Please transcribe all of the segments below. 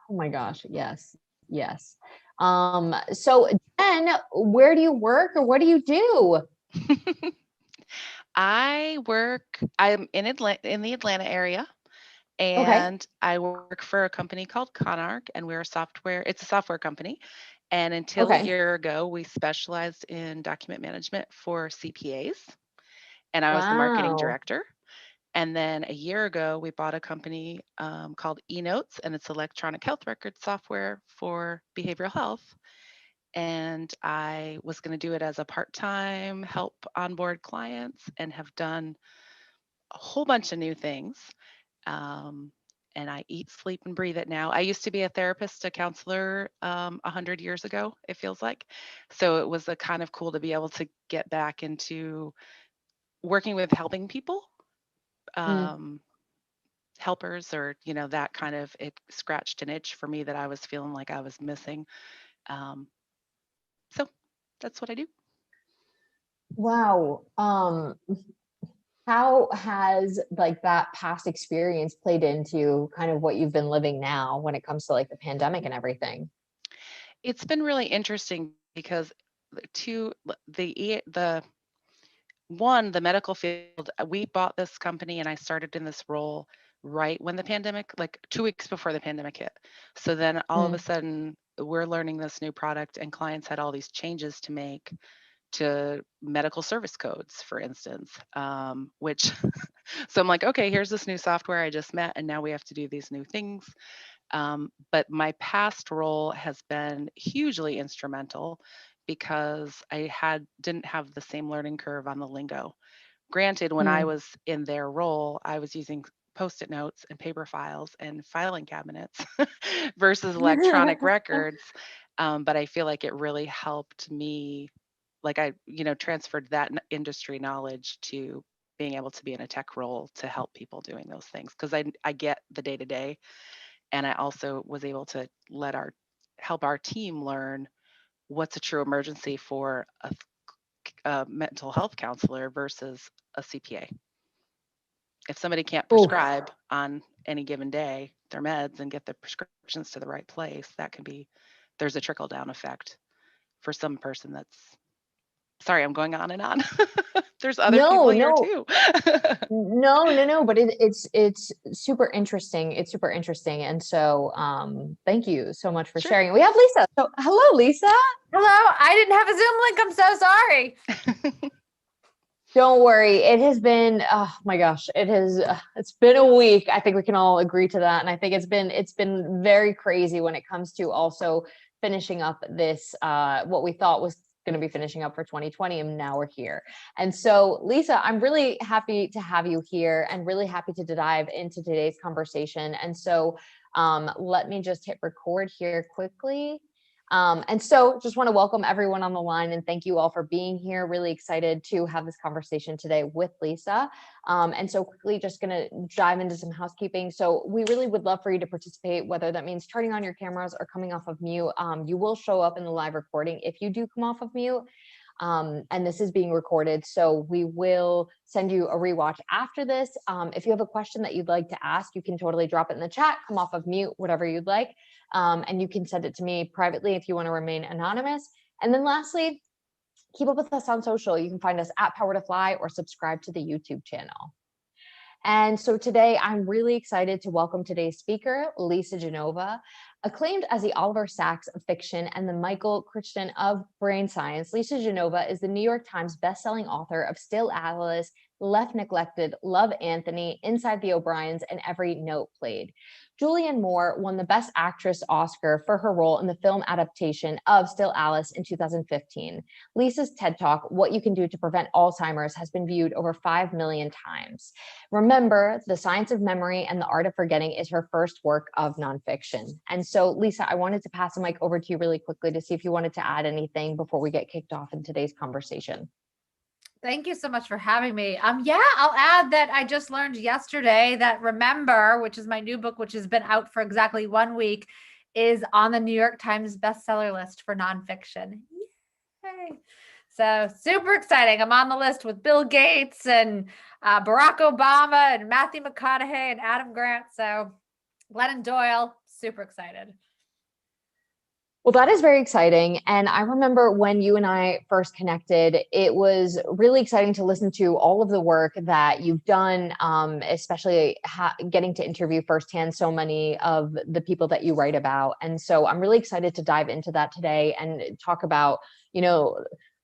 Oh my gosh. Yes. Yes. So Jen, where do you work or what do you do? I'm in the Atlanta area, Okay. and I work for a company called Conark, and it's a software company. And until a Okay. year ago, we specialized in document management for CPAs, and I was the marketing Wow. director. And then a year ago, we bought a company called eNotes, and it's electronic health record software for behavioral health. And I was going to do it as a part time help onboard clients and have done a whole bunch of new things. Um, and I eat, sleep, and breathe it now. I used to be a therapist, a counselor 100 years ago, it feels like. So it was a kind of cool to be able to get back into working with helping people, Mm. um, helpers, or, that kind of, it scratched an itch for me that I was feeling like I was missing. Um, so that's what I do. Wow. How has like that past experience played into kind of what you've been living now when it comes to like the pandemic and everything? It's been really interesting because the one, the medical field, we bought this company and I started in this role right when the pandemic, like 2 weeks before the pandemic hit. So then all of a Mm. sudden we're learning this new product and clients had all these changes to make to medical service codes, for instance, which, so I'm like, okay, here's this new software I just met, and now we have to do these new things. But my past role has been hugely instrumental because didn't have the same learning curve on the lingo. Granted, when I Mm. was in their role, I was using post-it notes and paper files and filing cabinets versus electronic records. But I feel like it really helped me, like transferred that industry knowledge to being able to be in a tech role to help people doing those things because I get the day to day, and I also was able to help our team learn what's a true emergency for a mental health counselor versus a CPA. If somebody can't Oh, prescribe on any given day their meds and get the prescriptions to the right place, there's a trickle down effect for some person that's, sorry, I'm going on and on. There's other people no, here no, too. no, but it's super interesting. It's super interesting. And so thank you so much for Sure. sharing. We have Lisa. So hello, Lisa. Hello, I didn't have a Zoom link. I'm so sorry. Don't worry. It has been, oh my gosh, it's been a week. I think we can all agree to that. And I think it's been very crazy when it comes to also finishing up this, what we thought was going to be finishing up for 2020. And now we're here. And so, Lisa, I'm really happy to have you here and really happy to dive into today's conversation. And so, let me just hit record here quickly. And so just want to welcome everyone on the line and thank you all for being here. Really excited to have this conversation today with Lisa. And so quickly just going to dive into some housekeeping. So we really would love for you to participate, whether that means turning on your cameras or coming off of mute. You will show up in the live recording if you do come off of mute. And this is being recorded, so we will send you a rewatch after this. If you have a question that you'd like to ask, you can totally drop it in the chat, come off of mute, whatever you'd like. And you can send it to me privately if you want to remain anonymous. And then lastly, keep up with us on social. You can find us at Power to Fly or subscribe to the YouTube channel. And so today I'm really excited to welcome today's speaker, Lisa Genova. Acclaimed as the Oliver Sacks of fiction and the Michael Crichton of brain science, Lisa Genova is the New York Times bestselling author of Still Alice, Left Neglected, Love Anthony, Inside the O'Briens, and Every Note Played. Julianne Moore won the Best Actress Oscar for her role in the film adaptation of Still Alice in 2015. Lisa's TED Talk, What You Can Do to Prevent Alzheimer's, has been viewed over 5 million times. Remember, The Science of Memory and the Art of Forgetting is her first work of nonfiction. And so, Lisa, I wanted to pass the mic over to you really quickly to see if you wanted to add anything before we get kicked off in today's conversation. Thank you so much for having me. Yeah, I'll add that I just learned yesterday that Remember, which is my new book, which has been out for exactly 1 week, is on the New York Times bestseller list for nonfiction. Yay. So super exciting. I'm on the list with Bill Gates and Barack Obama and Matthew McConaughey and Adam Grant. So Glennon Doyle, super excited. Well, that is very exciting. And I remember when you and I first connected, it was really exciting to listen to all of the work that you've done, especially getting to interview firsthand so many of the people that you write about. And so I'm really excited to dive into that today and talk about,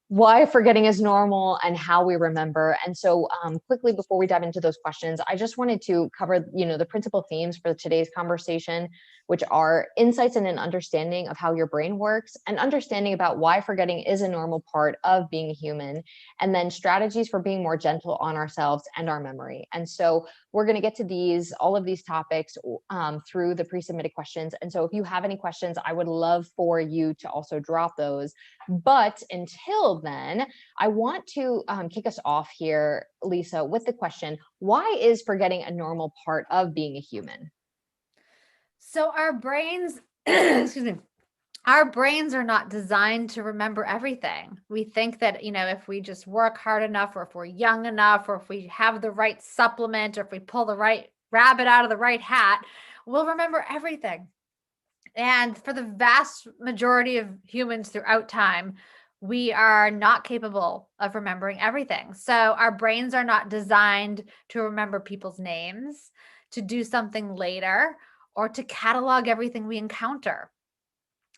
why forgetting is normal and how we remember. And so quickly before we dive into those questions, I just wanted to cover, the principal themes for today's conversation, which are insights and an understanding of how your brain works, and understanding about why forgetting is a normal part of being a human, and then strategies for being more gentle on ourselves and our memory. And so we're going to get to all of these topics through the pre-submitted questions. And so if you have any questions, I would love for you to also drop those. But until then, I want to kick us off here, Lisa, with the question, why is forgetting a normal part of being a human? So our brains, excuse me, our brains are not designed to remember everything. We think that, if we just work hard enough, or if we're young enough, or if we have the right supplement, or if we pull the right rabbit out of the right hat, we'll remember everything. And for the vast majority of humans throughout time, we are not capable of remembering everything. So our brains are not designed to remember people's names, to do something later, or to catalog everything we encounter.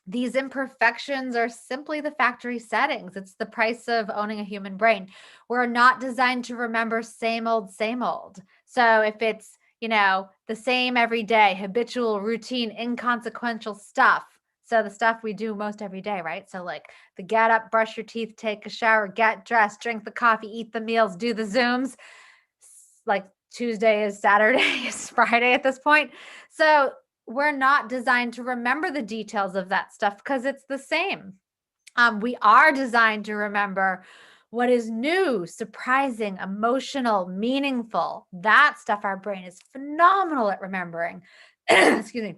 These imperfections are simply the factory settings. It's the price of owning a human brain. We're not designed to remember same old, same old. So if it's, the same every day, habitual, routine, inconsequential stuff. So the stuff we do most every day, right? So like the get up, brush your teeth, take a shower, get dressed, drink the coffee, eat the meals, do the Zooms. Like Tuesday is Saturday is Friday at this point. So we're not designed to remember the details of that stuff because it's the same. We are designed to remember what is new, surprising, emotional, meaningful. That stuff our brain is phenomenal at remembering. Excuse me.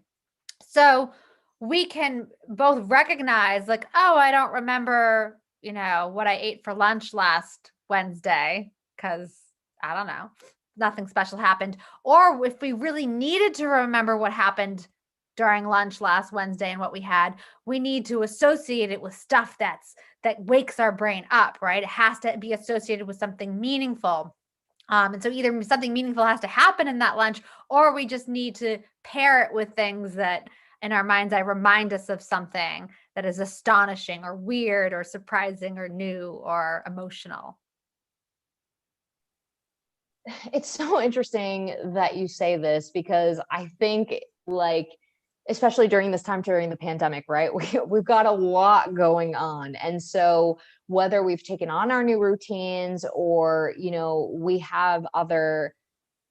So we can both recognize like, oh, I don't remember, what I ate for lunch last Wednesday because I don't know, nothing special happened. Or if we really needed to remember what happened during lunch last Wednesday and what we had, we need to associate it with stuff that wakes our brain up, right? It has to be associated with something meaningful. And so either something meaningful has to happen in that lunch, or we just need to pair it with things that in our mind's eye remind us of something that is astonishing or weird or surprising or new or emotional. It's so interesting that you say this, because I think especially during this time, during the pandemic, right? We've got a lot going on. And so whether we've taken on our new routines or, we have other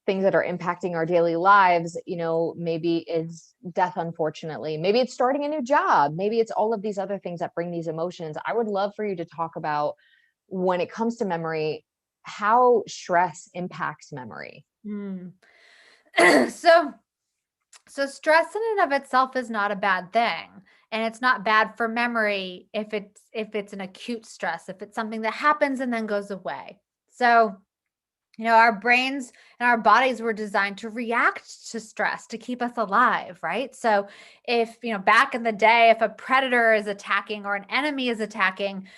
things that are impacting our daily lives, maybe it's death, unfortunately, maybe it's starting a new job, maybe it's all of these other things that bring these emotions. I would love for you to talk about, when it comes to memory, how stress impacts memory. So stress in and of itself is not a bad thing. And it's not bad for memory if it's an acute stress, if it's something that happens and then goes away. So, our brains and our bodies were designed to react to stress to keep us alive, right? So if, back in the day, if a predator is attacking or an enemy is attacking,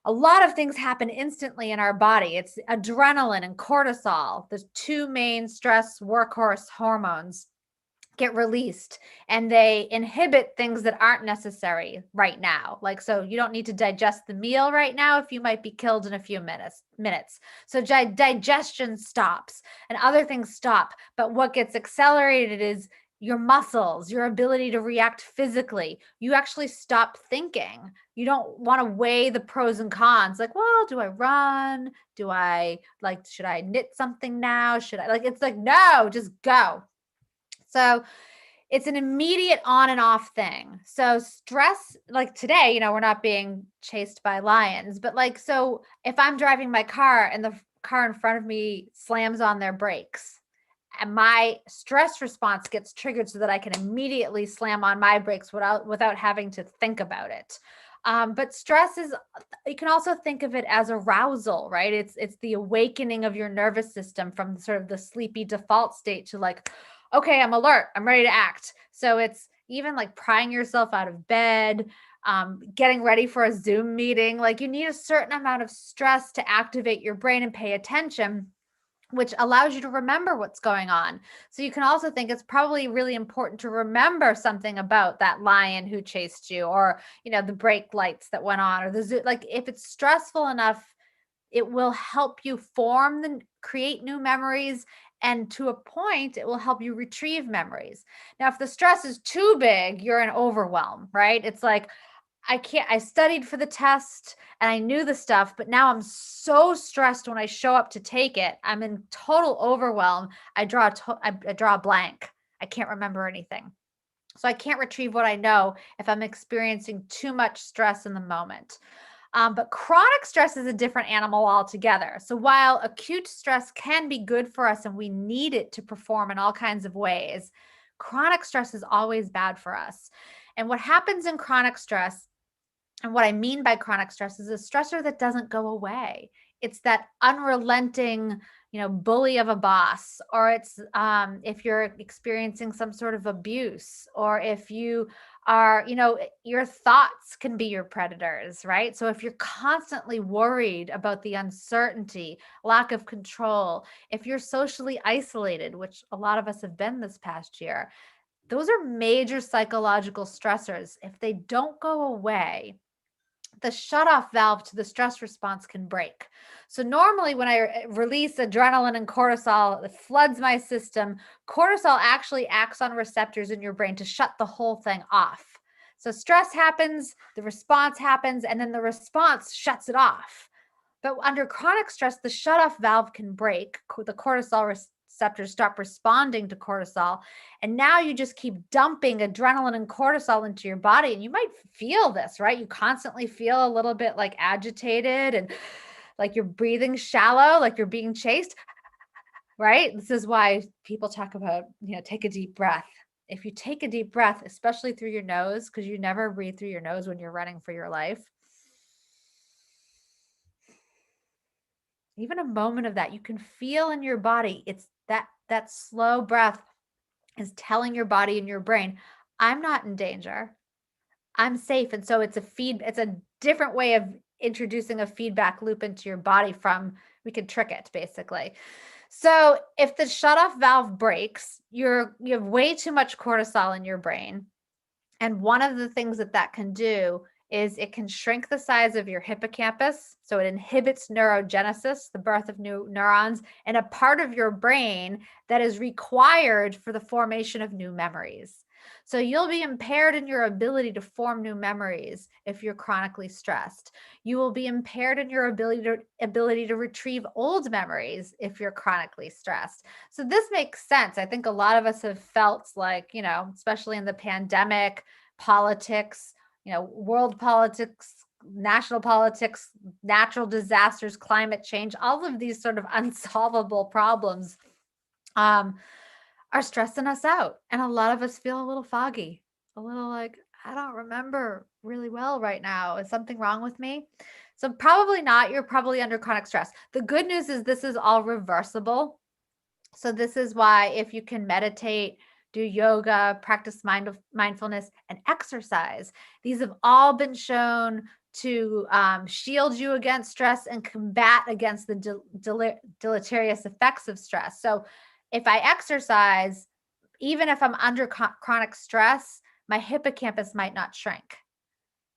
a lot of things happen instantly in our body. It's adrenaline and cortisol, the two main stress workhorse hormones, get released, and they inhibit things that aren't necessary right now. Like, so you don't need to digest the meal right now if you might be killed in a few minutes. So digestion stops and other things stop. But what gets accelerated is your muscles, your ability to react physically. You actually stop thinking. You don't want to weigh the pros and cons. Like, well, do I run? Should I knit something now? It's like, no, just go. So it's an immediate on and off thing. So stress, like today, we're not being chased by lions, but so if I'm driving my car and the car in front of me slams on their brakes, and my stress response gets triggered so that I can immediately slam on my brakes without having to think about it. But stress you can also think of it as arousal, right? It's the awakening of your nervous system from sort of the sleepy default state to okay, I'm alert, I'm ready to act. So it's, even like prying yourself out of bed, getting ready for a Zoom meeting. Like you need a certain amount of stress to activate your brain and pay attention, which allows you to remember what's going on. So you can also think it's probably really important to remember something about that lion who chased you, or, the brake lights that went on, or the zoo. Like if it's stressful enough, it will help you create new memories. And to a point, it will help you retrieve memories. Now, if the stress is too big, you're in overwhelm, right? It's like, I studied for the test and I knew the stuff, but now I'm so stressed when I show up to take it. I'm in total overwhelm. I draw a blank. I can't remember anything. So I can't retrieve what I know if I'm experiencing too much stress in the moment. But chronic stress is a different animal altogether. So while acute stress can be good for us and we need it to perform in all kinds of ways, chronic stress is always bad for us. And what happens in chronic stress, and what I mean by chronic stress, is a stressor that doesn't go away. It's that unrelenting, bully of a boss, or it's if you're experiencing some sort of abuse, or if you are, your thoughts can be your predators, right? So if you're constantly worried about the uncertainty, lack of control, if you're socially isolated, which a lot of us have been this past year, those are major psychological stressors. If they don't go away, the shutoff valve to the stress response can break. So normally when I release adrenaline and cortisol, it floods my system. Cortisol actually acts on receptors in your brain to shut the whole thing off. So stress happens, the response happens, and then the response shuts it off. But under chronic stress, the shutoff valve can break. The cortisol receptors stop responding to cortisol. And now you just keep dumping adrenaline and cortisol into your body. And you might feel this, right? You constantly feel a little bit like agitated and like you're breathing shallow, like you're being chased, right? This is why people talk about, take a deep breath. If you take a deep breath, especially through your nose, because you never breathe through your nose when you're running for your life, even a moment of that, you can feel in your body. It's that slow breath is telling your body and your brain, I'm not in danger. I'm safe. And so it's a different way of introducing a feedback loop into your body we can trick it basically. So if the shutoff valve breaks, you have way too much cortisol in your brain. And one of the things that can do is it can shrink the size of your hippocampus. So it inhibits neurogenesis, the birth of new neurons, and a part of your brain that is required for the formation of new memories. So you'll be impaired in your ability to form new memories if you're chronically stressed. You will be impaired in your ability to retrieve old memories if you're chronically stressed. So this makes sense. I think a lot of us have felt like, especially in the pandemic, politics, world politics, national politics, natural disasters, climate change, all of these sort of unsolvable problems are stressing us out. And a lot of us feel a little foggy, a little like, I don't remember really well right now. Is something wrong with me? So probably not. You're probably under chronic stress. The good news is this is all reversible. So this is why if you can meditate, do yoga, practice mindfulness, and exercise, these have all been shown to shield you against stress and combat against the deleterious effects of stress. So if I exercise, even if I'm under chronic stress, my hippocampus might not shrink,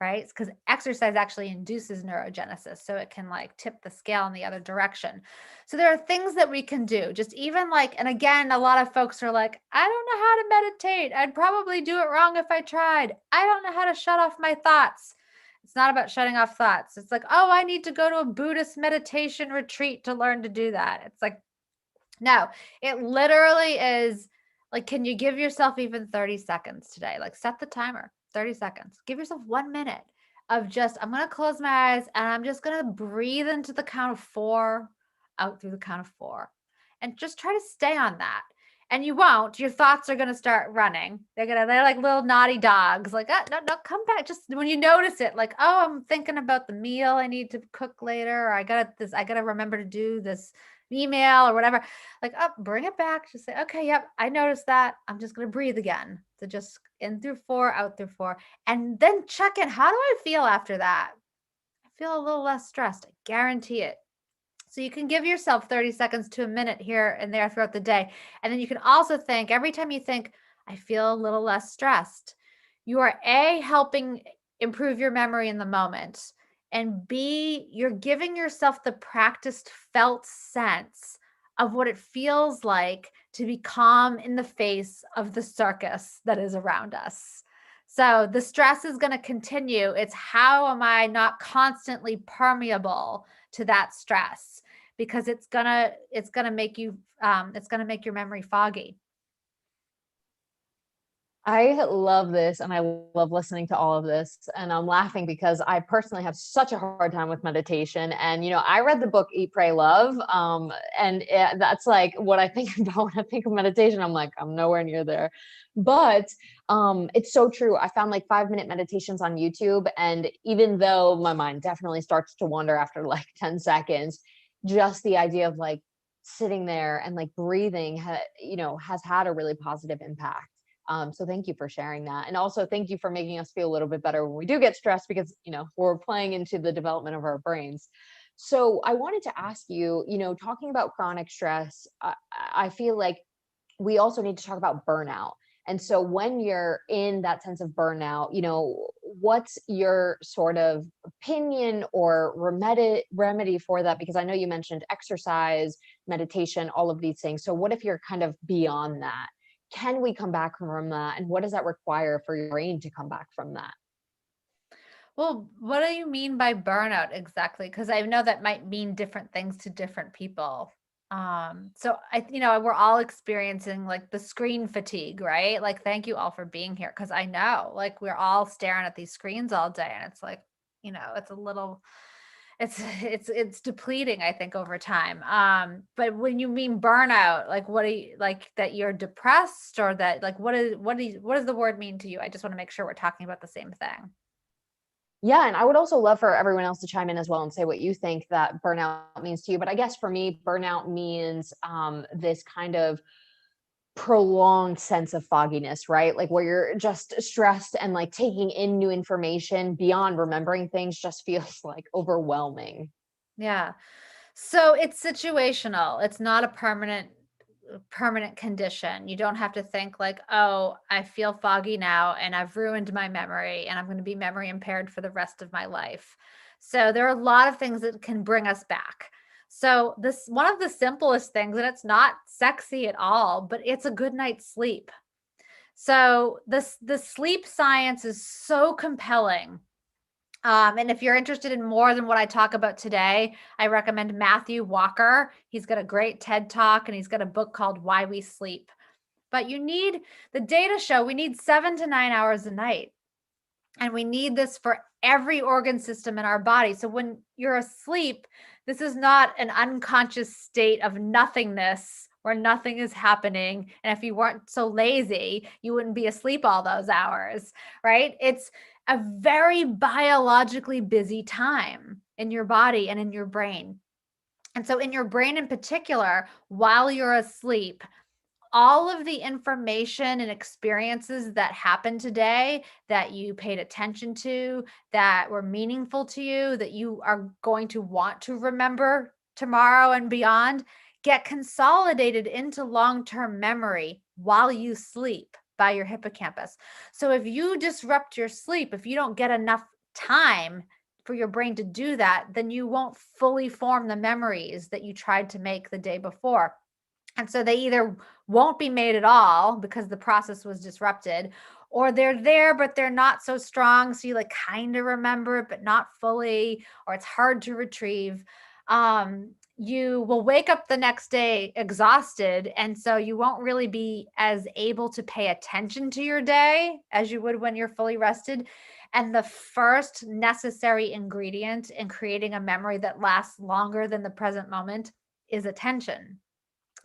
right? It's because exercise actually induces neurogenesis. So it can tip the scale in the other direction. So there are things that we can do, just even and again, a lot of folks are like, I don't know how to meditate. I'd probably do it wrong if I tried. I don't know how to shut off my thoughts. It's not about shutting off thoughts. It's like, oh, I need to go to a Buddhist meditation retreat to learn to do that. It's like, no, it literally is can you give yourself even 30 seconds today? Set the timer, 30 seconds. Give yourself 1 minute of just, I'm going to close my eyes and I'm just going to breathe into the count of 4, out through the count of 4. And just try to stay on that. And you won't. Your thoughts are going to start running. They're like little naughty dogs. No, come back. Just when you notice it, oh, I'm thinking about the meal I need to cook later. Or I got to remember to do this email or whatever. Oh, bring it back. Just say, okay, yep, I noticed that. I'm just going to breathe again. So just in through 4, out through 4, and then check in. How do I feel after that? I feel a little less stressed. I guarantee it. So you can give yourself 30 seconds to a minute here and there throughout the day. And then you can also think, every time you think, I feel a little less stressed, you are A, helping improve your memory in the moment, and B, you're giving yourself the practiced felt sense of what it feels like to be calm in the face of the circus that is around us. So the stress is going to continue. It's how am I not constantly permeable to that stress, because it's gonna make you it's gonna make your memory foggy. I love this and I love listening to all of this. And I'm laughing because I personally have such a hard time with meditation. And, I read the book Eat, Pray, Love. That's like what I think about when I think of meditation. I'm like, I'm nowhere near there. But it's so true. I found like 5-minute meditations on YouTube. And even though my mind definitely starts to wander after like 10 seconds, just the idea of like sitting there and like breathing, has had a really positive impact. So thank you for sharing that. And also thank you for making us feel a little bit better when we do get stressed, because, we're playing into the development of our brains. So I wanted to ask you, talking about chronic stress, I feel like we also need to talk about burnout. And so when you're in that sense of burnout, what's your sort of opinion or remedy for that? Because I know you mentioned exercise, meditation, all of these things. So what if you're kind of beyond that? Can we come back from that? And what does that require for your brain to come back from that? Well, what do you mean by burnout exactly? Because I know that might mean different things to different people. So we're all experiencing like the screen fatigue, right? Like, thank you all for being here. Cause I know like we're all staring at these screens all day, and it's like, it's a little, it's depleting, I think, over time. But when you mean burnout, like what do you like, that you're depressed, or that like what does the word mean to you? I just want to make sure we're talking about the same thing. Yeah, and I would also love for everyone else to chime in as well and say what you think that burnout means to you. But I guess for me, burnout means this kind of prolonged sense of fogginess, right? Like where you're just stressed and like taking in new information beyond remembering things just feels like overwhelming. Yeah. So it's situational. It's not a permanent condition. You don't have to think like, oh, I feel foggy now and I've ruined my memory and I'm going to be memory impaired for the rest of my life. So there are a lot of things that can bring us back. So this one of the simplest things, and it's not sexy at all, but it's a good night's sleep. So the sleep science is so compelling. And if you're interested in more than what I talk about today, I recommend Matthew Walker. He's got a great TED Talk and he's got a book called Why We Sleep. But the data show we need 7 to 9 hours a night. And we need this for every organ system in our body. So when you're asleep, this is not an unconscious state of nothingness where nothing is happening. And if you weren't so lazy, you wouldn't be asleep all those hours, right? It's a very biologically busy time in your body and in your brain. And so in your brain in particular, while you're asleep, all of the information and experiences that happened today that you paid attention to, that were meaningful to you, that you are going to want to remember tomorrow and beyond, get consolidated into long-term memory while you sleep by your hippocampus. So if you disrupt your sleep, if you don't get enough time for your brain to do that, then you won't fully form the memories that you tried to make the day before. And so they either won't be made at all because the process was disrupted, or they're there, but they're not so strong. So you like kind of remember it, but not fully, or it's hard to retrieve. You will wake up the next day exhausted. And so you won't really be as able to pay attention to your day as you would when you're fully rested. And the first necessary ingredient in creating a memory that lasts longer than the present moment is attention.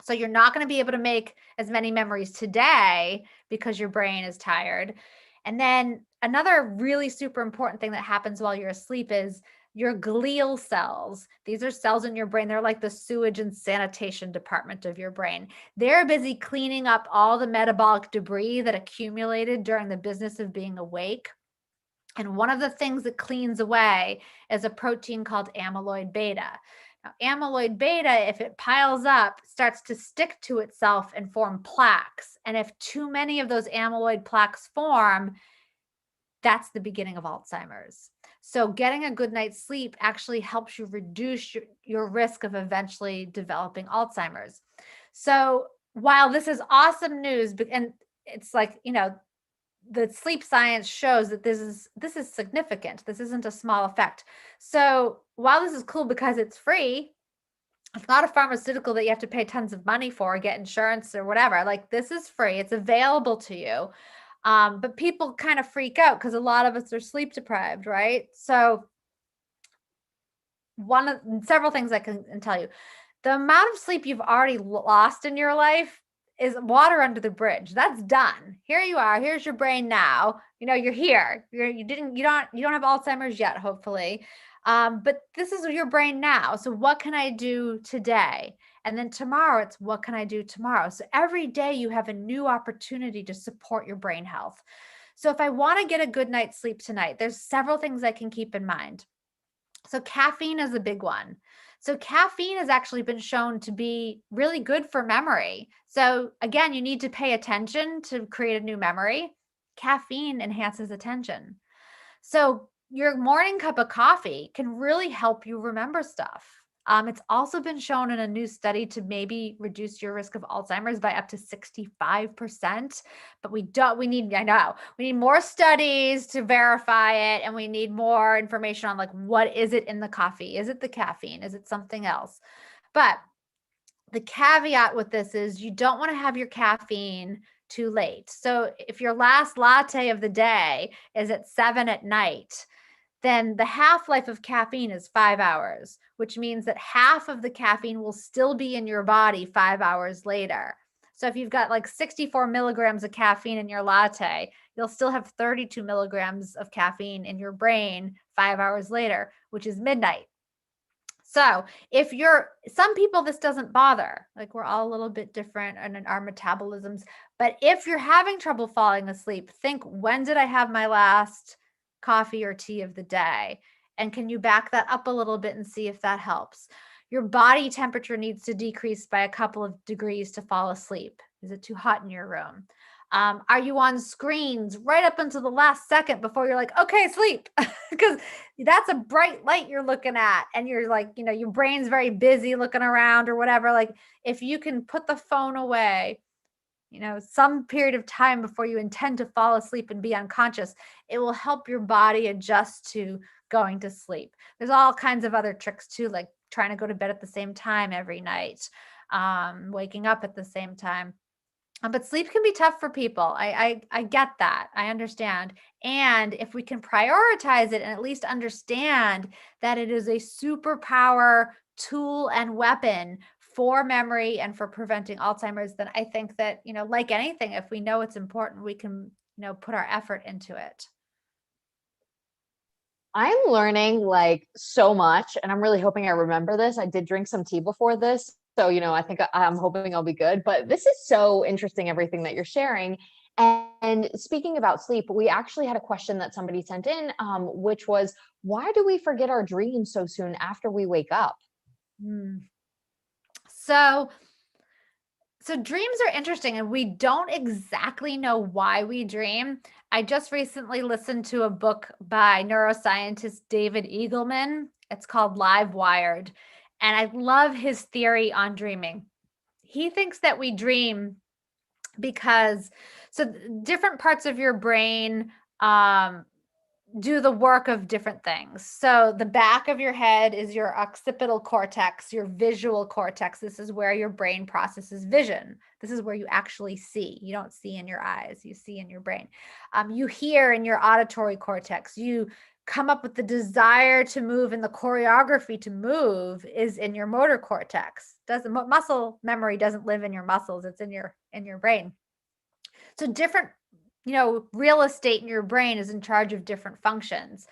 So you're not going to be able to make as many memories today because your brain is tired. And then another really super important thing that happens while you're asleep is your glial cells. These are cells in your brain. They're like the sewage and sanitation department of your brain. They're busy cleaning up all the metabolic debris that accumulated during the business of being awake. And one of the things that cleans away is a protein called amyloid beta. Now, amyloid beta, if it piles up, starts to stick to itself and form plaques. And if too many of those amyloid plaques form, that's the beginning of Alzheimer's. So getting a good night's sleep actually helps you reduce your risk of eventually developing Alzheimer's. So while this is awesome news, and it's like, the sleep science shows that this is significant. This isn't a small effect. So while this is cool because it's free, it's not a pharmaceutical that you have to pay tons of money for, get insurance or whatever. Like, this is free. It's available to you. But people kind of freak out because a lot of us are sleep deprived, right? So several things I can tell you. The amount of sleep you've already lost in your life is water under the bridge. That's done. Here you are. Here's your brain now. You're here. You don't have Alzheimer's yet, hopefully. But this is your brain now. So what can I do today? And then tomorrow, it's what can I do tomorrow? So every day you have a new opportunity to support your brain health. So if I want to get a good night's sleep tonight, there's several things I can keep in mind. So caffeine is a big one. So caffeine has actually been shown to be really good for memory. So again, you need to pay attention to create a new memory. Caffeine enhances attention. So your morning cup of coffee can really help you remember stuff. It's also been shown in a new study to maybe reduce your risk of Alzheimer's by up to 65%. But we need more studies to verify it. And we need more information on like, what is it in the coffee? Is it the caffeine? Is it something else? But the caveat with this is you don't want to have your caffeine too late. So if your last latte of the day is at 7 p.m, then the half-life of caffeine is 5 hours, which means that half of the caffeine will still be in your body 5 hours later. So if you've got like 64 milligrams of caffeine in your latte, you'll still have 32 milligrams of caffeine in your brain 5 hours later, which is midnight. So some people, this doesn't bother. Like, we're all a little bit different in our metabolisms. But if you're having trouble falling asleep, think, when did I have my last coffee or tea of the day? And can you back that up a little bit and see if that helps? Your body temperature needs to decrease by a couple of degrees to fall asleep. Is it too hot in your room? Are you on screens right up until the last second before you're like, okay, sleep? Because that's a bright light you're looking at. And you're like, your brain's very busy looking around or whatever. Like, if you can put the phone away, some period of time before you intend to fall asleep and be unconscious, it will help your body adjust to going to sleep. There's all kinds of other tricks too, like trying to go to bed at the same time every night, waking up at the same time. But sleep can be tough for people. I get that. I understand. And if we can prioritize it and at least understand that it is a superpower tool and weapon for memory and for preventing Alzheimer's, then I think that, like anything, if we know it's important, we can, put our effort into it. I'm learning like so much, and I'm really hoping I remember this. I did drink some tea before this, so I think I'm hoping I'll be good. But this is so interesting, everything that you're sharing. And speaking about sleep, we actually had a question that somebody sent in, which was, why do we forget our dreams so soon after we wake up? So dreams are interesting, and we don't exactly know why we dream. I just recently listened to a book by neuroscientist David Eagleman. It's called Live Wired, and I love his theory on dreaming. He thinks that we dream because different parts of your brain do the work of different things. So the back of your head is your occipital cortex, your visual cortex. This is where your brain processes vision. This is where you actually see. You don't see in your eyes, you see in your brain. You hear in your auditory cortex. You come up with the desire to move, and the choreography to move is in your motor cortex. Muscle memory doesn't live in your muscles, it's in your brain. So different real estate in your brain is in charge of different functions.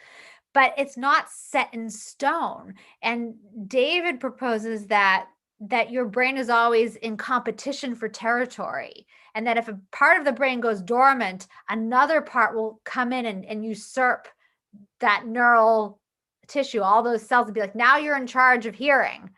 but it's not set in stone. And David proposes that your brain is always in competition for territory, and that if a part of the brain goes dormant, another part will come in and usurp that neural tissue, all those cells, and be like, now you're in charge of hearing.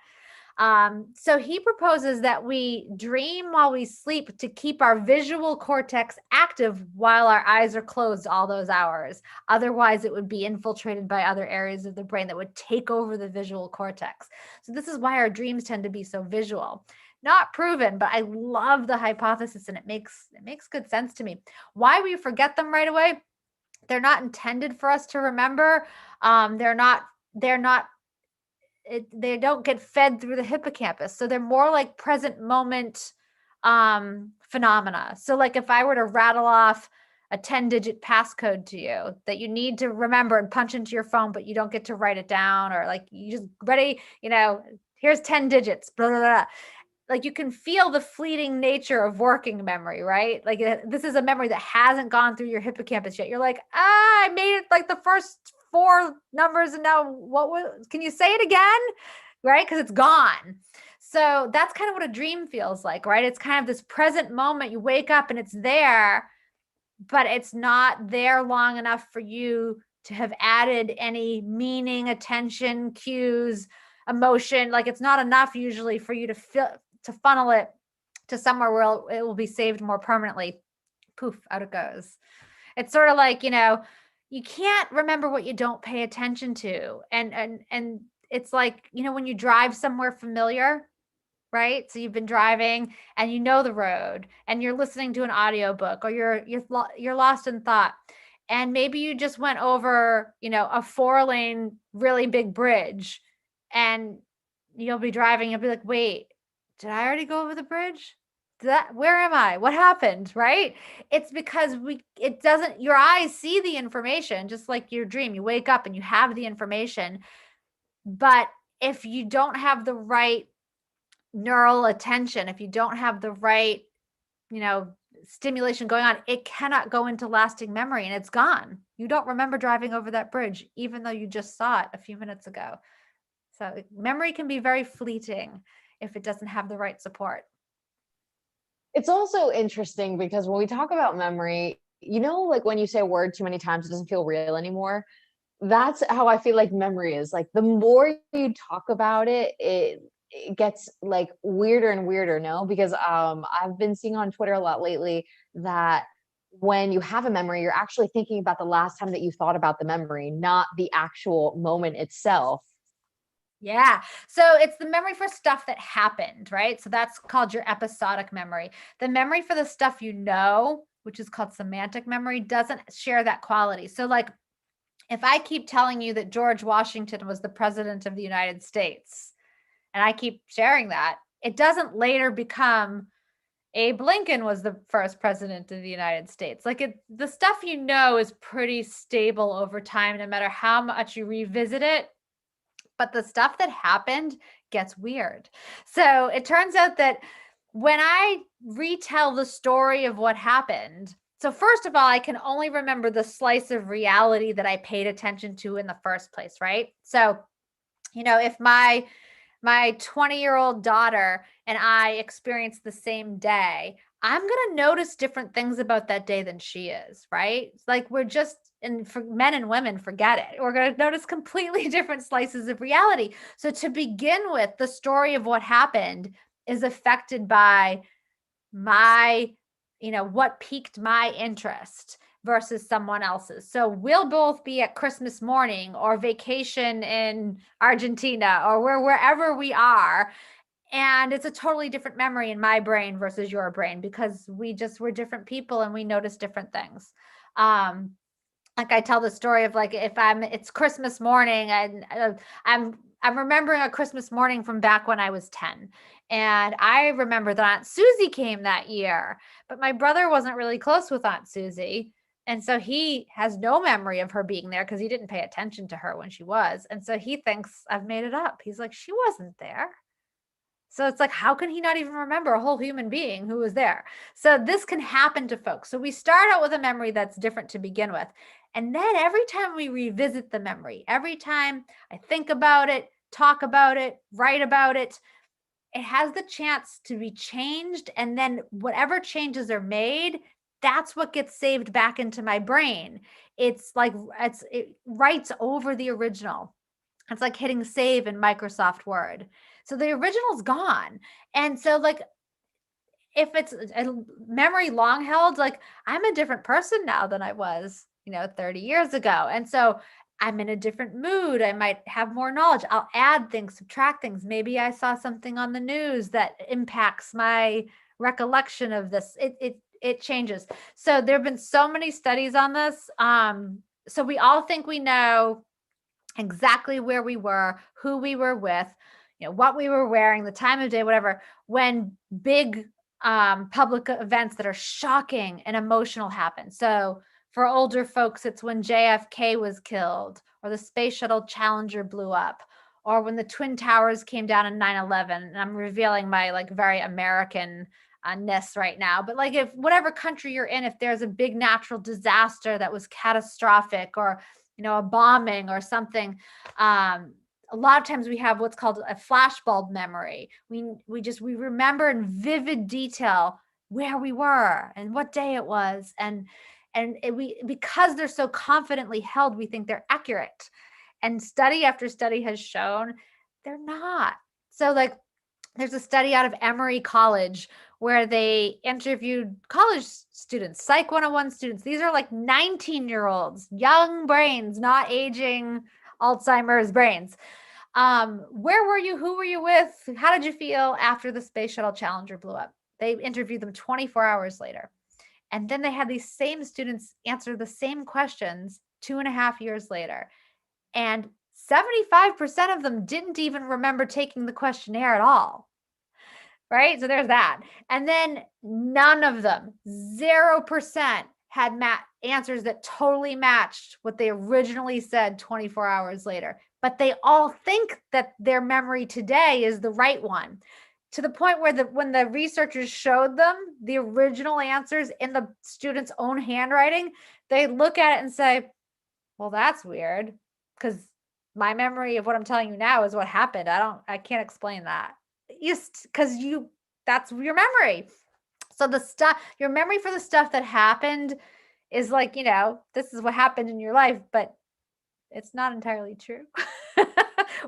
So he proposes that we dream while we sleep to keep our visual cortex active while our eyes are closed all those hours. Otherwise, it would be infiltrated by other areas of the brain that would take over the visual cortex. So this is why our dreams tend to be so visual. Not proven, but I love the hypothesis, and it makes good sense to me. Why we forget them right away? They're not intended for us to remember. They don't get fed through the hippocampus. So they're more like present moment phenomena. So like if I were to rattle off a 10-digit passcode to you that you need to remember and punch into your phone, but you don't get to write it down, or like you just ready, here's 10 digits, blah, blah, blah. Like you can feel the fleeting nature of working memory, right? Like this is a memory that hasn't gone through your hippocampus yet. You're like, I made it like the first 4 numbers, and now can you say it again? Right? Because it's gone. So that's kind of what a dream feels like, right? It's kind of this present moment. You wake up and it's there, but it's not there long enough for you to have added any meaning, attention, cues, emotion. Like it's not enough usually for you to funnel it to somewhere where it will be saved more permanently. Poof, out it goes. It's sort of like, you can't remember what you don't pay attention to. And it's like, when you drive somewhere familiar, right? So you've been driving and you know the road, and you're listening to an audiobook, or you're lost in thought. And maybe you just went over, a 4-lane, really big bridge, and you'll be driving, you'll be like, wait, did I already go over the bridge? Where am I? What happened? Right? It's because your eyes see the information, just like your dream. You wake up and you have the information. But if you don't have the right neural attention, if you don't have the right, stimulation going on, it cannot go into lasting memory, and it's gone. You don't remember driving over that bridge, even though you just saw it a few minutes ago. So memory can be very fleeting if it doesn't have the right support. It's also interesting because when we talk about memory, like when you say a word too many times, it doesn't feel real anymore. That's how I feel like memory is. Like the more you talk about it, it gets like weirder and weirder, no? Because I've been seeing on Twitter a lot lately that when you have a memory, you're actually thinking about the last time that you thought about the memory, not the actual moment itself. Yeah. So it's the memory for stuff that happened, right? So that's called your episodic memory. The memory for the stuff which is called semantic memory, doesn't share that quality. So like if I keep telling you that George Washington was the president of the United States, and I keep sharing that, it doesn't later become Abe Lincoln was the first president of the United States. Like the stuff is pretty stable over time, no matter how much you revisit it. But the stuff that happened gets weird. So it turns out that when I retell the story of what happened, so first of all, I can only remember the slice of reality that I paid attention to in the first place, right? So, if my 20-year-old daughter and I experience the same day, I'm going to notice different things about that day than she is, right? It's like and for men and women, forget it. We're going to notice completely different slices of reality. So to begin with, the story of what happened is affected by what piqued my interest versus someone else's. So we'll both be at Christmas morning or vacation in Argentina or wherever we are. And it's a totally different memory in my brain versus your brain, because we're different people and we notice different things. Like I tell the story of like, it's Christmas morning and I'm remembering a Christmas morning from back when I was 10. And I remember that Aunt Susie came that year, but my brother wasn't really close with Aunt Susie. And so he has no memory of her being there because he didn't pay attention to her when she was. And so he thinks I've made it up. He's like, she wasn't there. So it's like, how can he not even remember a whole human being who was there? So this can happen to folks. So we start out with a memory that's different to begin with. And then every time we revisit the memory, every time I think about it, talk about it, write about it, it has the chance to be changed. And then whatever changes are made, that's what gets saved back into my brain. It's like it writes over the original. It's like hitting save in Microsoft Word. So the original's gone. And so like if it's a memory long held, like I'm a different person now than I was, 30 years ago. And so I'm in a different mood. I might have more knowledge. I'll add things, subtract things. Maybe I saw something on the news that impacts my recollection of this. It changes. So there have been so many studies on this. So we all think we know exactly where we were, who we were with, what we were wearing, the time of day, whatever, when big public events that are shocking and emotional happen. So for older folks, it's when JFK was killed, or the Space Shuttle Challenger blew up, or when the Twin Towers came down in 9/11. And I'm revealing my like very American ness right now. But like if whatever country you're in, if there's a big natural disaster that was catastrophic, or a bombing or something, a lot of times we have what's called a flashbulb memory. We remember in vivid detail where we were and what day it was, and because they're so confidently held, we think they're accurate. And study after study has shown they're not. So like there's a study out of Emory College where they interviewed college students, Psych 101 students. These are like 19-year-olds, young brains, not aging Alzheimer's brains. Where were you? Who were you with? How did you feel after the Space Shuttle Challenger blew up? They interviewed them 24 hours later. And then they had these same students answer the same questions 2.5 years later. And 75% of them didn't even remember taking the questionnaire at all. Right? So there's that. And then none of them, 0%, had answers that totally matched what they originally said 24 hours later. But they all think that their memory today is the right one, to the point where when the researchers showed them the original answers in the students' own handwriting, they look at it and say, well, that's weird, because my memory of what I'm telling you now is what happened. I can't explain that. Just because that's your memory. So your memory for the stuff that happened is like, this is what happened in your life, but it's not entirely true,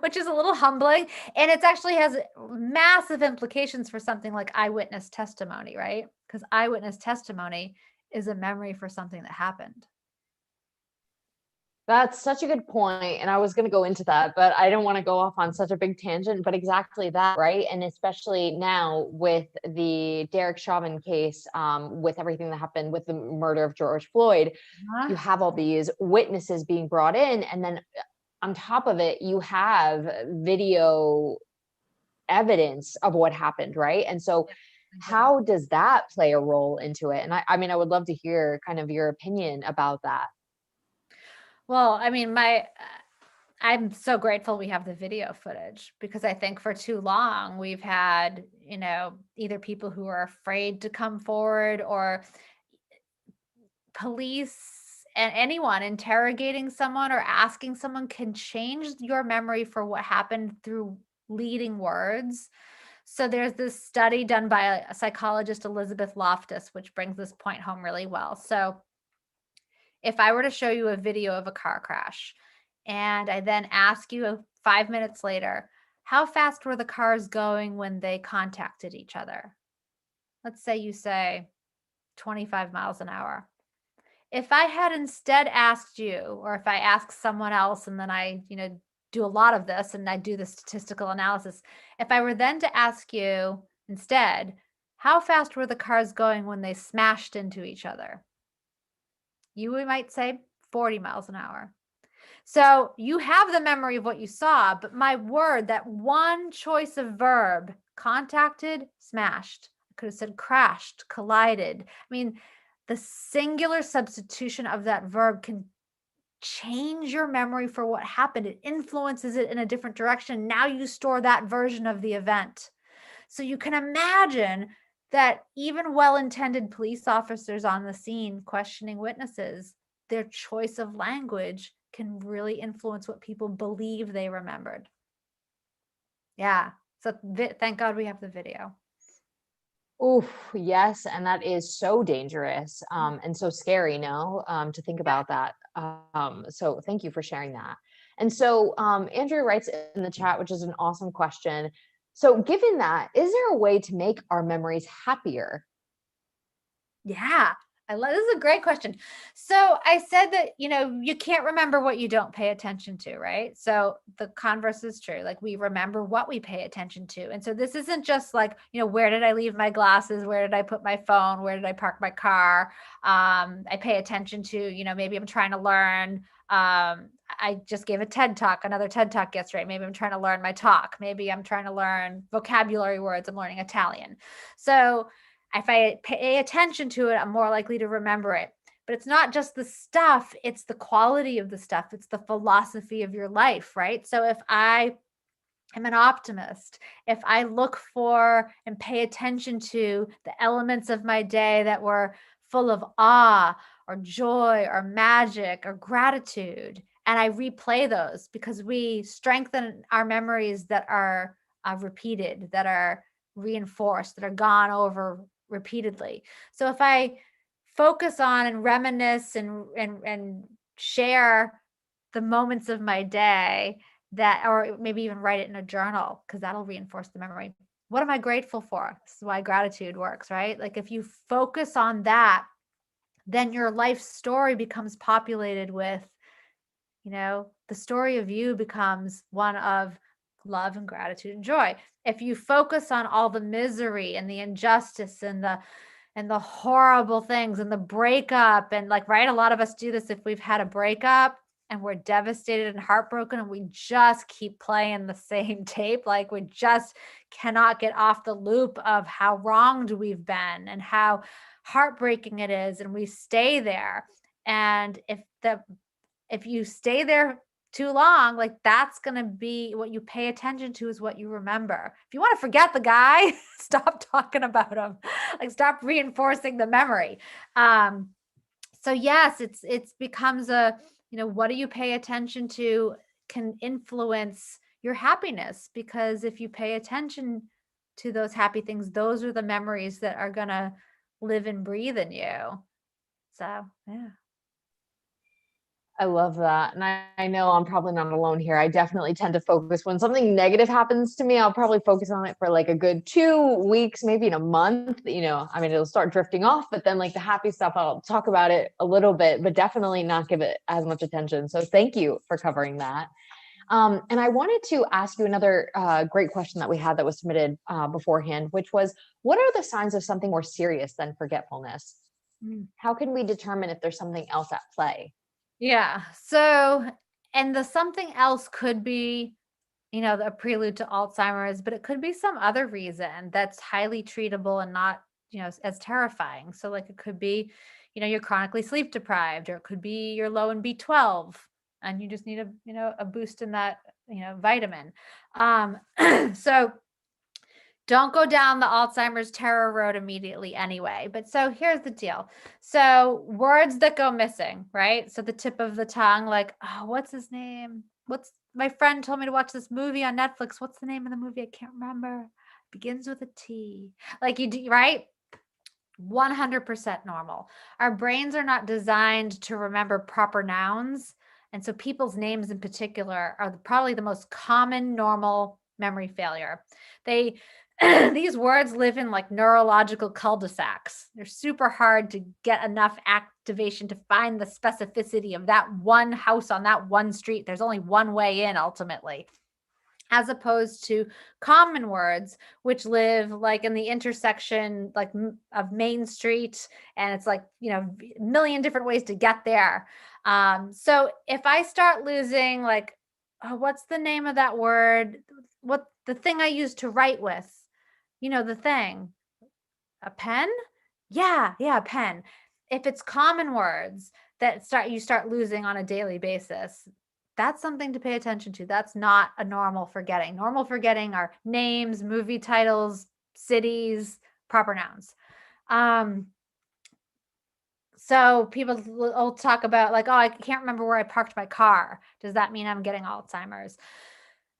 which is a little humbling. And it actually has massive implications for something like eyewitness testimony, right? Because eyewitness testimony is a memory for something that happened. That's such a good point. And I was going to go into that, but I don't want to go off on such a big tangent, but exactly that, right? And especially now with the Derek Chauvin case, with everything that happened with the murder of George Floyd, you have all these witnesses being brought in. And then on top of it, you have video evidence of what happened, right? And so how does that play a role into it? And I mean, I would love to hear kind of your opinion about that. Well, I mean, I'm so grateful we have the video footage, because I think for too long we've had, either people who are afraid to come forward, or police and anyone interrogating someone or asking someone can change your memory for what happened through leading words. So there's this study done by a psychologist, Elizabeth Loftus, which brings this point home really well. So if I were to show you a video of a car crash, and I then ask you 5 minutes later, how fast were the cars going when they contacted each other? Let's say you say 25 miles an hour. If I had instead asked you, or if I ask someone else, and then I, do a lot of this and I do the statistical analysis, if I were then to ask you instead, how fast were the cars going when they smashed into each other? You might say 40 miles an hour. So you have the memory of what you saw, but my word, that one choice of verb, contacted, smashed, I could have said crashed, collided. I mean, the singular substitution of that verb can change your memory for what happened. It influences it in a different direction. Now you store that version of the event. So you can imagine that even well-intended police officers on the scene questioning witnesses, their choice of language can really influence what people believe they remembered. Yeah. So thank God we have the video. Oof, yes, and that is so dangerous, and so scary, no, to think about that. So thank you for sharing that. And so, Andrew writes in the chat, which is an awesome question. So, given that, is there a way to make our memories happier? Yeah. This is a great question. So I said that, you can't remember what you don't pay attention to, right? So the converse is true. Like, we remember what we pay attention to. And so this isn't just like, where did I leave my glasses? Where did I put my phone? Where did I park my car? I pay attention to, maybe I'm trying to learn. I just gave another TED talk yesterday. Maybe I'm trying to learn my talk. Maybe I'm trying to learn vocabulary words. I'm learning Italian. So if I pay attention to it, I'm more likely to remember it. But it's not just the stuff, it's the quality of the stuff. It's the philosophy of your life, right? So if I am an optimist, if I look for and pay attention to the elements of my day that were full of awe or joy or magic or gratitude, and I replay those, because we strengthen our memories that are repeated, that are reinforced, that are gone over repeatedly. So if I focus on and reminisce and share the moments of my day, that, or maybe even write it in a journal, because that'll reinforce the memory. What am I grateful for? This is why gratitude works, right? Like, if you focus on that, then your life story becomes populated with, the story of you becomes one of love and gratitude and joy. If you focus on all the misery and the injustice and the horrible things and the breakup, and like, right, a lot of us do this if we've had a breakup and we're devastated and heartbroken, and we just keep playing the same tape. Like, we just cannot get off the loop of how wronged we've been and how heartbreaking it is, and we stay there. And if you stay there too long, like, that's going to be what you pay attention to, is what you remember. If you want to forget the guy, stop talking about him. Like, stop reinforcing the memory. So yes, it's becomes a, what do you pay attention to can influence your happiness, because if you pay attention to those happy things, those are the memories that are going to live and breathe in you. So, yeah. I love that. And I know I'm probably not alone here. I definitely tend to focus when something negative happens to me. I'll probably focus on it for like a good 2 weeks, maybe in a month. It'll start drifting off, but then like the happy stuff, I'll talk about it a little bit, but definitely not give it as much attention. So thank you for covering that. And I wanted to ask you another great question that we had that was submitted beforehand, which was, what are the signs of something more serious than forgetfulness? How can we determine if there's something else at play? Yeah. So, and the something else could be, a prelude to Alzheimer's, but it could be some other reason that's highly treatable and not, as terrifying. So, like, it could be, you're chronically sleep deprived, or it could be you're low in B12 and you just need a boost in that, vitamin. So don't go down the Alzheimer's terror road immediately anyway. But so here's the deal. So words that go missing, right? So the tip of the tongue, like, oh, what's his name? My friend told me to watch this movie on Netflix. What's the name of the movie? I can't remember. Begins with a T. Like, you do, right? 100% normal. Our brains are not designed to remember proper nouns. And so people's names in particular are probably the most common normal memory failure. These words live in like neurological cul-de-sacs. They're super hard to get enough activation to find the specificity of that one house on that one street. There's only one way in ultimately, as opposed to common words, which live like in the intersection like of Main Street. And it's like, a million different ways to get there. So if I start losing like, oh, what's the name of that word? What the thing I used to write with? The thing, a pen? Yeah, a pen. If it's common words that you start losing on a daily basis, that's something to pay attention to. That's not a normal forgetting. Normal forgetting are names, movie titles, cities, proper nouns. So people will talk about like, oh, I can't remember where I parked my car. Does that mean I'm getting Alzheimer's?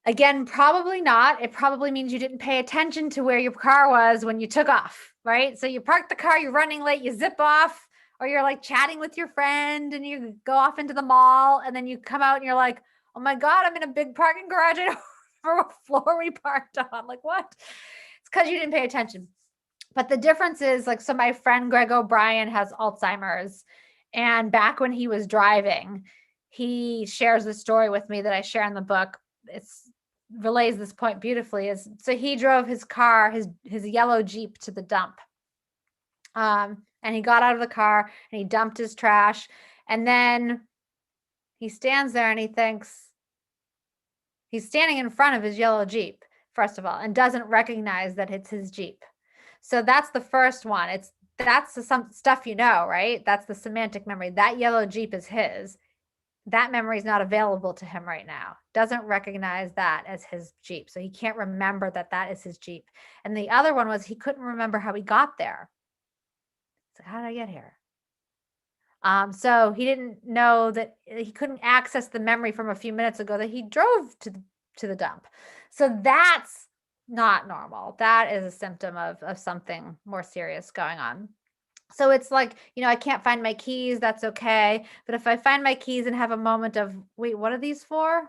Again, probably not. It probably means you didn't pay attention to where your car was when you took off, right? So you park the car, you're running late, you zip off, or you're like chatting with your friend and you go off into the mall and then you come out and you're like, oh my God, I'm in a big parking garage. I don't remember what floor we parked on. Like, what? It's because you didn't pay attention. But the difference is like, so my friend Greg O'Brien has Alzheimer's. And back when he was driving, he shares the story with me that I share in the book. It's relays this point beautifully. Is so he drove his car, his yellow Jeep, to the dump. And he got out of the car and he dumped his trash. And then he stands there and he thinks he's standing in front of his yellow Jeep, first of all, and doesn't recognize that it's his Jeep. So that's the first one. That's some stuff, right? That's the semantic memory. That yellow Jeep is his. That memory is not available to him right now. Doesn't recognize that as his Jeep. So he can't remember that that is his Jeep. And the other one was he couldn't remember how he got there. So how did I get here? So he didn't know that he couldn't access the memory from a few minutes ago that he drove to the dump. So that's not normal. That is a symptom of something more serious going on. So it's like, I can't find my keys. That's okay. But if I find my keys and have a moment of, wait, what are these for?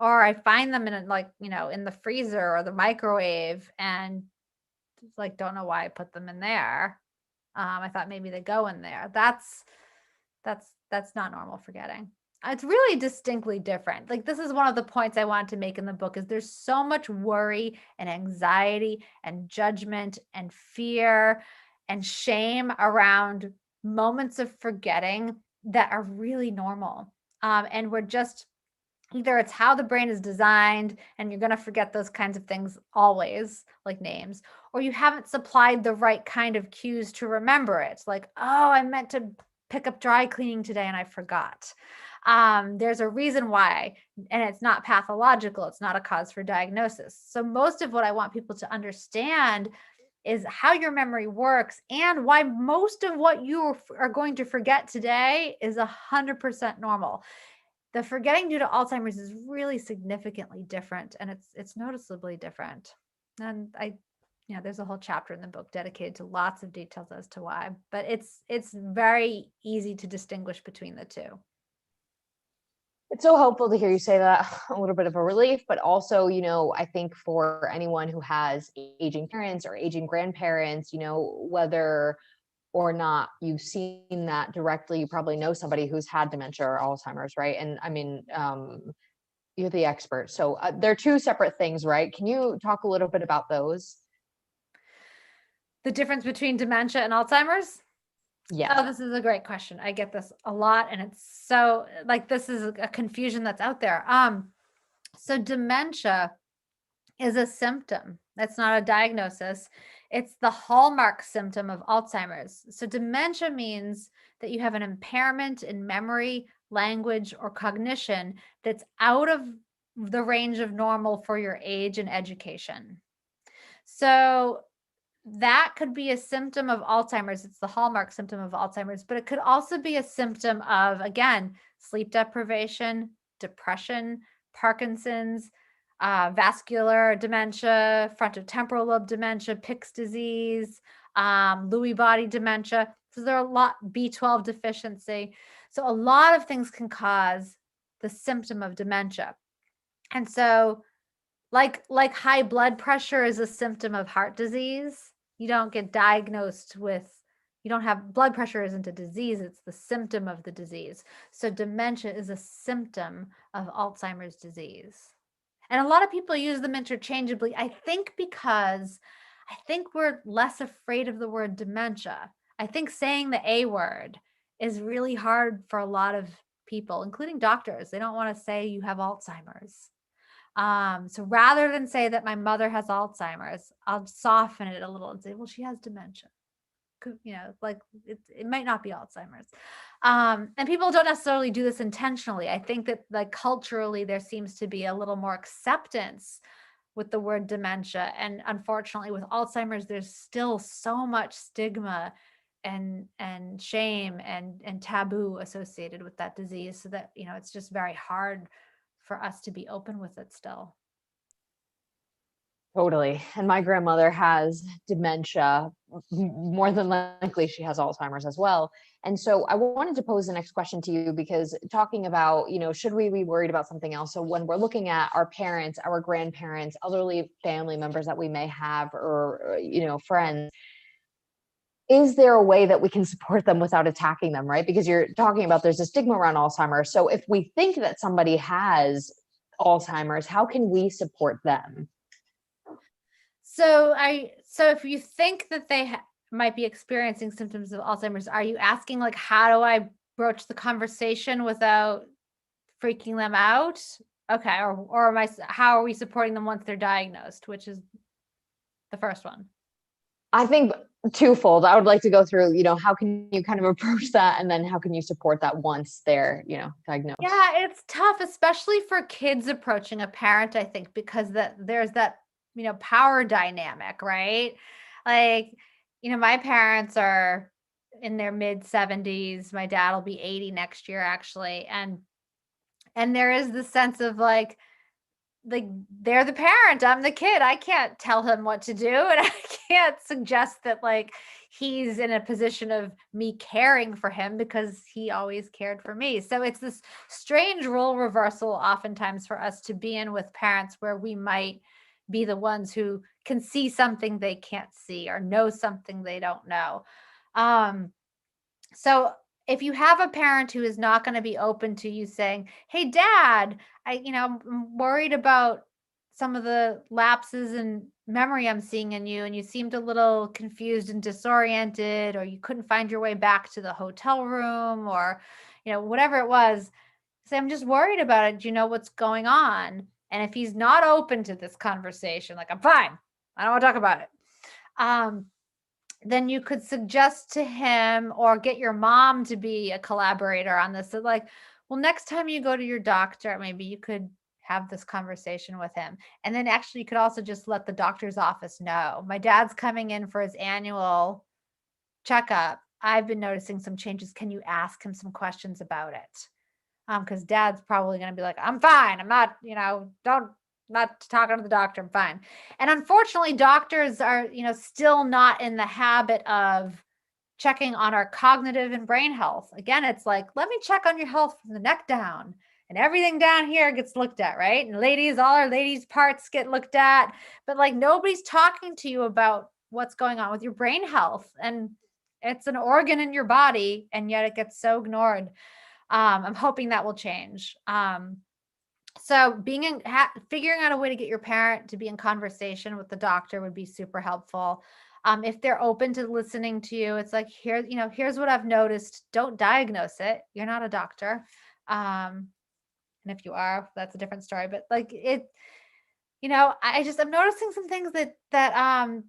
Or I find them in in the freezer or the microwave and like, don't know why I put them in there. I thought maybe they go in there. That's not normal forgetting. It's really distinctly different. Like, this is one of the points I wanted to make in the book is there's so much worry and anxiety and judgment and fear and shame around moments of forgetting that are really normal. And we're just, either it's how the brain is designed and you're going to forget those kinds of things always, like names, or you haven't supplied the right kind of cues to remember it. Like, oh, I meant to pick up dry cleaning today and I forgot. There's a reason why, and it's not pathological. It's not a cause for diagnosis. So most of what I want people to understand is how your memory works and why most of what you are going to forget today is 100% normal. The forgetting due to Alzheimer's is really significantly different, and it's noticeably different. And there's a whole chapter in the book dedicated to lots of details as to why, but it's very easy to distinguish between the two. It's so helpful to hear you say that. A little bit of a relief, but also, I think for anyone who has aging parents or aging grandparents, whether or not you've seen that directly, you probably know somebody who's had dementia or Alzheimer's, right? And I mean, you're the expert. So they're two separate things, right? Can you talk a little bit about those? The difference between dementia and Alzheimer's? Yeah. Oh, this is a great question. I get this a lot. And it's so this is a confusion that's out there. So dementia is a symptom. That's not a diagnosis. It's the hallmark symptom of Alzheimer's. So dementia means that you have an impairment in memory, language, or cognition that's out of the range of normal for your age and education. So that could be a symptom of Alzheimer's. It's the hallmark symptom of Alzheimer's, but it could also be a symptom of, again, sleep deprivation, depression, Parkinson's, vascular dementia, frontotemporal lobe dementia, Pick's disease, Lewy body dementia. So there are a lot, B12 deficiency. So a lot of things can cause the symptom of dementia. And so like high blood pressure is a symptom of heart disease. You don't get diagnosed with, you don't have, blood pressure isn't a disease, it's the symptom of the disease. So dementia is a symptom of Alzheimer's disease. And a lot of people use them interchangeably, I think because I think we're less afraid of the word dementia. I think saying the A word is really hard for a lot of people, including doctors. They don't want to say you have Alzheimer's. So rather than say that my mother has Alzheimer's, I'll soften it a little and say, well, she has dementia. It might not be Alzheimer's. And people don't necessarily do this intentionally. I think that culturally there seems to be a little more acceptance with the word dementia. And unfortunately with Alzheimer's, there's still so much stigma and shame and taboo associated with that disease, so that, you know, it's just very hard for us to be open with it still. Totally. And my grandmother has dementia. More than likely, she has Alzheimer's as well. And so I wanted to pose the next question to you, because talking about, you know, should we be worried about something else? So when we're looking at our parents, our grandparents, elderly family members that we may have, or, you know, friends, is there a way that we can support them without attacking them, right? Because you're talking about there's a stigma around Alzheimer's. So if we think that somebody has Alzheimer's, how can we support them? So if you think that they might be experiencing symptoms of Alzheimer's, are you asking like, how do I broach the conversation without freaking them out? Okay. Or how are we supporting them once they're diagnosed, which is the first one? I think twofold. I would like to go through, you know, how can you kind of approach that? And then how can you support that once they're, you know, diagnosed? Yeah, it's tough, especially for kids approaching a parent, I think, because there's that, you know, power dynamic, right? Like, you know, my parents are in their mid 70s. My dad will be 80 next year, actually. And there is this sense of like they're the parent, I'm the kid. I can't tell him what to do, and I can't suggest that like he's in a position of me caring for him, because he always cared for me. So it's this strange role reversal oftentimes for us to be in with parents, where we might be the ones who can see something they can't see, or know something they don't know. So if you have a parent who is not going to be open to you saying, "Hey dad, I'm worried about some of the lapses in memory I'm seeing in you, and you seemed a little confused and disoriented, or you couldn't find your way back to the hotel room, or, whatever it was," say, "I'm just worried about it. Do you know what's going on?" And if he's not open to this conversation, like, "I'm fine, I don't want to talk about it," then you could suggest to him, or get your mom to be a collaborator on this. So like, well, next time you go to your doctor, maybe you could have this conversation with him. And then actually you could also just let the doctor's office know, "My dad's coming in for his annual checkup. I've been noticing some changes. Can you ask him some questions about it?" Because dad's probably going to be like, "I'm fine. I'm not, not talking to the doctor. I'm fine." And unfortunately, doctors are, still not in the habit of checking on our cognitive and brain health. Again, it's like, let me check on your health from the neck down, and everything down here gets looked at, right? And ladies, all our ladies' parts get looked at, but like nobody's talking to you about what's going on with your brain health. And it's an organ in your body, and yet it gets so ignored. I'm hoping that will change. So figuring out a way to get your parent to be in conversation with the doctor would be super helpful. If they're open to listening to you, it's like, here's what I've noticed. Don't diagnose it. You're not a doctor. And if you are, that's a different story. But like it, I'm noticing some things that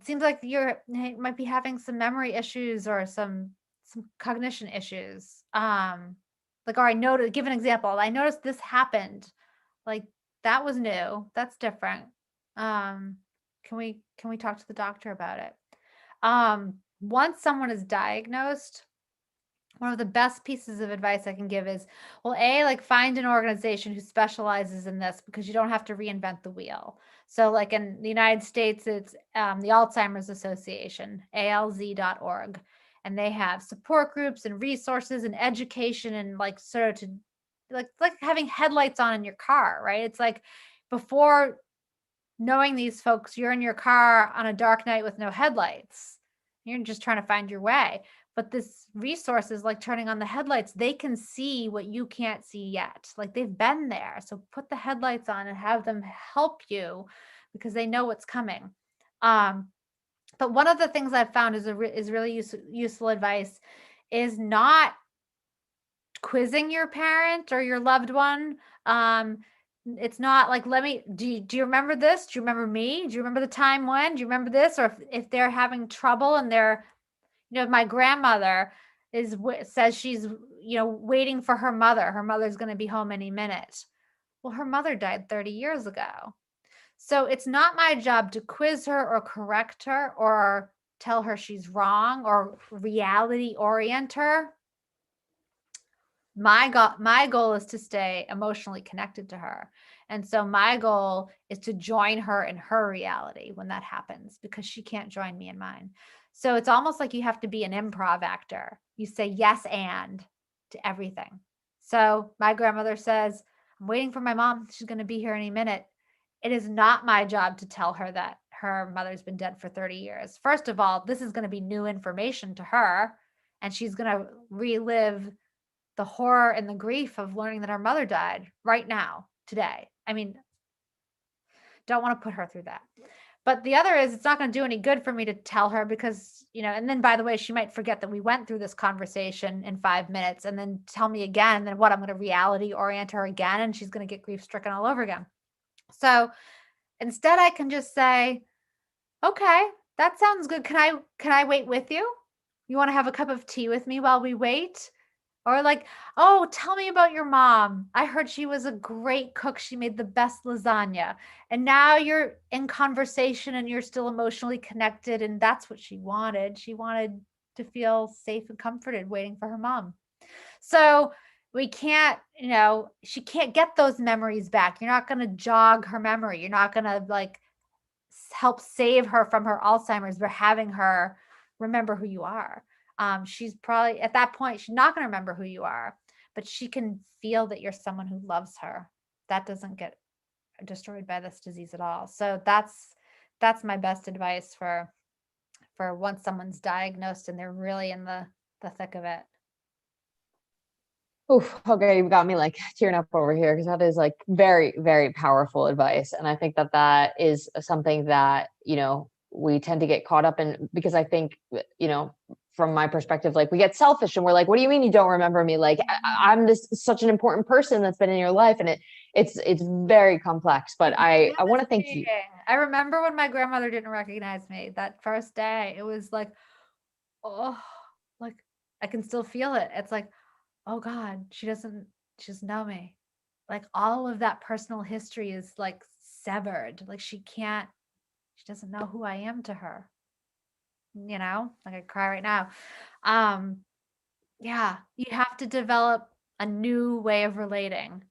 seems like you might be having some memory issues, or some cognition issues. Or give an example. I noticed this happened. Like, that was new. That's different. Can we talk to the doctor about it? Once someone is diagnosed, one of the best pieces of advice I can give is, well, find an organization who specializes in this, because you don't have to reinvent the wheel. So like in the United States, it's the Alzheimer's Association, alz.org. And they have support groups and resources and education, and like sort of to like having headlights on in your car, right? It's like, before knowing these folks, you're in your car on a dark night with no headlights. You're just trying to find your way. But this resource is like turning on the headlights. They can see what you can't see yet. Like, they've been there. So put the headlights on and have them help you, because they know what's coming. But one of the things I've found is really useful advice is not quizzing your parent or your loved one. It's not like, do you remember this? Do you remember me? Do you remember the time when? Do you remember this? Or if they're having trouble and they're, my grandmother says she's, waiting for her mother. Her mother's going to be home any minute. Well, her mother died 30 years ago. So it's not my job to quiz her or correct her or tell her she's wrong or reality orient her. My goal is to stay emotionally connected to her. And so my goal is to join her in her reality when that happens, because she can't join me in mine. So it's almost like you have to be an improv actor. You say yes and to everything. So my grandmother says, I'm waiting for my mom. She's going to be here any minute. It is not my job to tell her that her mother's been dead for 30 years. First of all, this is going to be new information to her, and she's going to relive the horror and the grief of learning that her mother died right now, today. I mean, don't want to put her through that. But the other is, it's not going to do any good for me to tell her because, and then by the way, she might forget that we went through this conversation in 5 minutes and then tell me again. And then what, I'm going to reality orient her again, and she's going to get grief stricken all over again. So instead I can just say, okay, that sounds good. Can I wait with you? You want to have a cup of tea with me while we wait? Or like, oh, tell me about your mom. I heard she was a great cook. She made the best lasagna. And now you're in conversation and you're still emotionally connected. And that's what she wanted. She wanted to feel safe and comforted waiting for her mom. So we can't, she can't get those memories back. You're not going to jog her memory. You're not going to like help save her from her Alzheimer's by having her remember who you are. She's probably at that point, she's not going to remember who you are, but she can feel that you're someone who loves her. That doesn't get destroyed by this disease at all. So that's my best advice for once someone's diagnosed and they're really in the thick of it. Oof, okay, you've got me like tearing up over here, because that is like very, very powerful advice. And I think that is something that, we tend to get caught up in, because I think, from my perspective, like we get selfish and we're like, what do you mean you don't remember me? Like I'm this such an important person that's been in your life. And it's very complex, but I want to thank you. I remember when my grandmother didn't recognize me that first day. It was like, oh, like I can still feel it. It's like, oh God, she doesn't know me. Like all of that personal history is like severed. Like she doesn't know who I am to her. Like I cry right now. Yeah, you have to develop a new way of relating.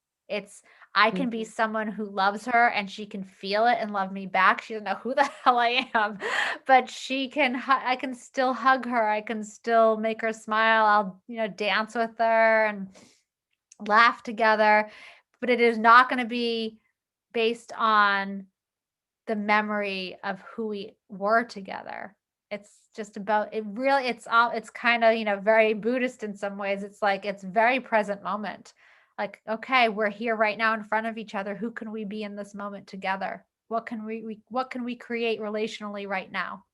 I can be someone who loves her and she can feel it and love me back. She doesn't know who the hell I am, but I can still hug her. I can still make her smile. I'll, dance with her and laugh together, but it is not going to be based on the memory of who we were together. It's just about it. Really, it's kind of, very Buddhist in some ways. It's like, it's very present moment. Like, okay, we're here right now in front of each other. Who can we be in this moment together? What can we create relationally right now?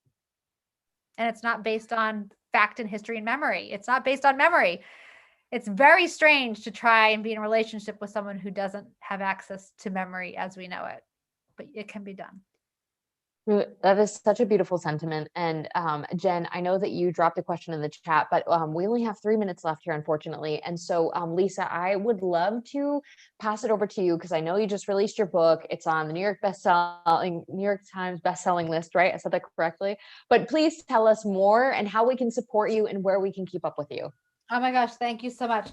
And it's not based on fact and history and memory. It's not based on memory. It's very strange to try and be in a relationship with someone who doesn't have access to memory as we know it, but it can be done. That is such a beautiful sentiment. And Jen, I know that you dropped a question in the chat, but we only have 3 minutes left here, unfortunately. And so, Lisa, I would love to pass it over to you, because I know you just released your book. It's on the New York Times bestselling list, right? I said that correctly. But please tell us more and how we can support you and where we can keep up with you. Oh my gosh, thank you so much.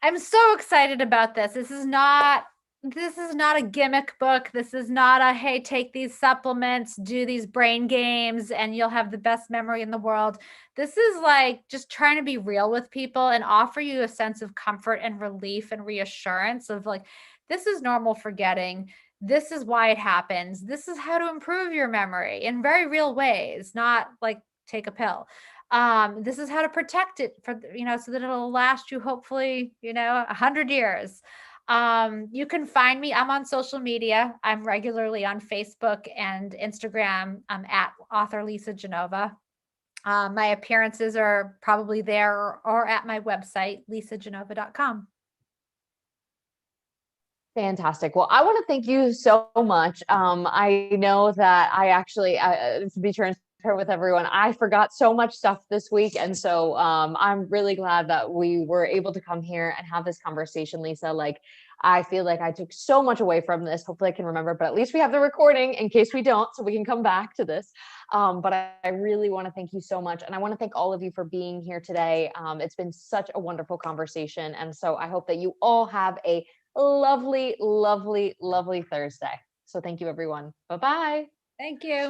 I'm so excited about this. This is not a gimmick book. This is not a, hey, take these supplements, do these brain games, and you'll have the best memory in the world. This is like just trying to be real with people and offer you a sense of comfort and relief and reassurance of like, this is normal forgetting. This is why it happens. This is how to improve your memory in very real ways, not like take a pill. This is how to protect it for, so that it'll last you hopefully, 100 years. You can find me. I'm on social media. I'm regularly on Facebook and Instagram. I'm at author Lisa Genova. My appearances are probably there or at my website, lisagenova.com. Fantastic. Well, I want to thank you so much. I know that I actually, to be transparent, share with everyone. I forgot so much stuff this week. And so I'm really glad that we were able to come here and have this conversation, Lisa. Like, I feel like I took so much away from this. Hopefully I can remember, but at least we have the recording in case we don't, so we can come back to this. But I really want to thank you so much. And I want to thank all of you for being here today. It's been such a wonderful conversation. And so I hope that you all have a lovely, lovely, lovely Thursday. So thank you, everyone. Bye-bye. Thank you.